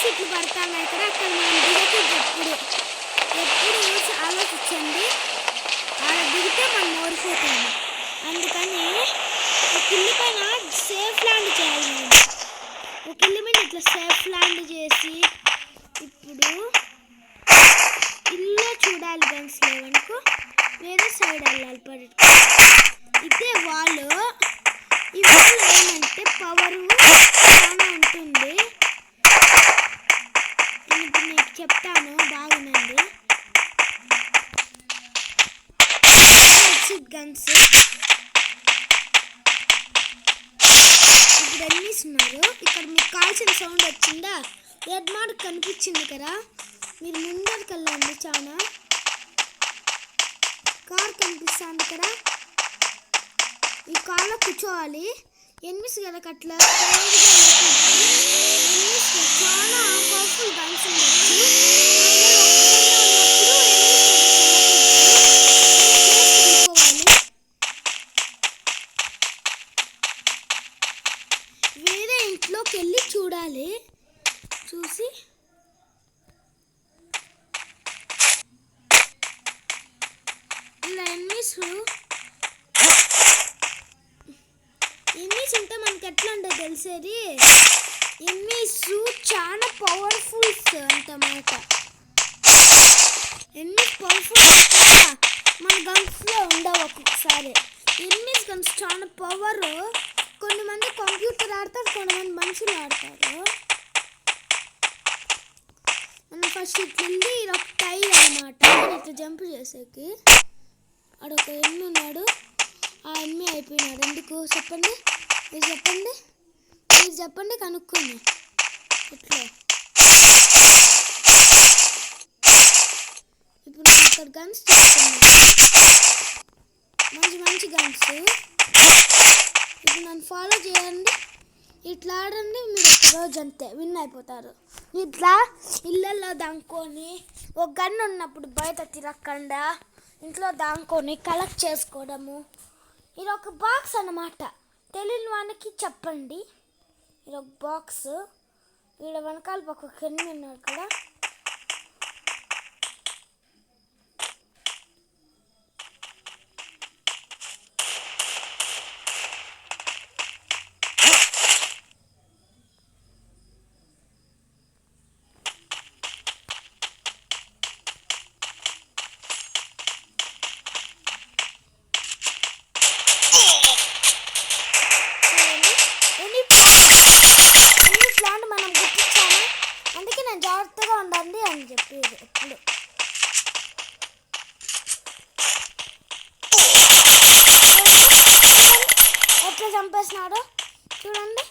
పారాషూట్లు పడతాయి కదా, అక్కడ మనం దిగకూడదు. ఎప్పుడు ఆలోచించండి, అలా దిగితే మనం ఓడిపోతాము. అందుకని ఒక ఇల్లు పైన సేఫ్ ల్యాండ్ చేయాలి. మనం ఒక ఇల్లు మీద ఇట్లా సేఫ్ ల్యాండ్ చేసి ఇప్పుడు ఇల్లు చూడాలి. గన్స్ లేవనుకో వేరే సైడ్ వెళ్ళాలి. పడేట్టు ఇదే వాళ్ళు ఈ వాళ్ళు ఏమంటే పవరు చాలా ఉంటుంది. ఇప్పుడు నేను చెప్తాను, బాగుందండి. గన్స్ ఇప్పుడు ఎన్నిస్తున్నారు. ఇక్కడ మీకు కాల్సిన సౌండ్ వచ్చిందా? రెడ్ మార్క్ కనిపించింది కదా, మీరు ముందరికి వెళ్ళండి. చాలా కార్ కనిపిస్తుంది కదా, ఈ కార్లో కూర్చోవాలి. ఎనిమిస్ కదా అట్లా చాలా పవర్ఫుల్ గన్స్ ఉండొచ్చు. వేరే ఇంట్లోకి వెళ్ళి చూడాలి. చూసి ఇలా ఎనిమిస్ ఉంటే మనకి ఎట్లా ఉంటే తెలిసేది. ఎనిమిస్ చాలా పవర్ఫుల్స్ అంటమాట. ఎనిమిస్ పవర్ఫుల్ మన గన్స్లో ఉండవు ఒక్కొక్కసారి. ఎనిమిస్ గన్స్ చాలా పవర్. కొంతమంది కంప్యూటర్ ఆడతారు, కొంతమంది మనుషులు ఆడతారు. మనం ఫస్ట్ ఇట్లా వెళ్ళి ఒక టై అన్నమాట, ఇట్లా జంప్ చేసేకి. ఆడొక ఎన్ని ఉన్నాడు, ఆ ఎన్ని అయిపోయినాడు. ఎందుకు చెప్పండి, మీరు చెప్పండి కనుక్కోండి. ఇట్లా ఇప్పుడు నేను ఇక్కడ గన్స్ తీసుకున్నాను, మంచి గన్స్. ఇప్పుడు నన్ను ఫాలో చేయండి, ఇట్లా ఆడండి. మీరు ఒక రోజు అంతే విన్ అయిపోతారు. ఇట్లా ఇళ్ళల్లో దాంకొని ఒక గన్ ఉన్నప్పుడు బయట తిరగకుండా ఇంట్లో దాంకొని కలెక్ట్ చేసుకోవడము. ఇది ఒక బాక్స్ అన్నమాట. తెలియని వానికి చెప్పండి. ఇది ఒక బాక్స్. వీళ్ళ వెనకాల ఒక కెన్ని ఉన్నారు కదా, ప్లాంట్ మనం గుర్తించాము. అందుకే నేను జాగ్రత్తగా ఉండండి అని చెప్పేది ఎప్పుడు. ఎట్లా చంపేసినాడు చూడండి.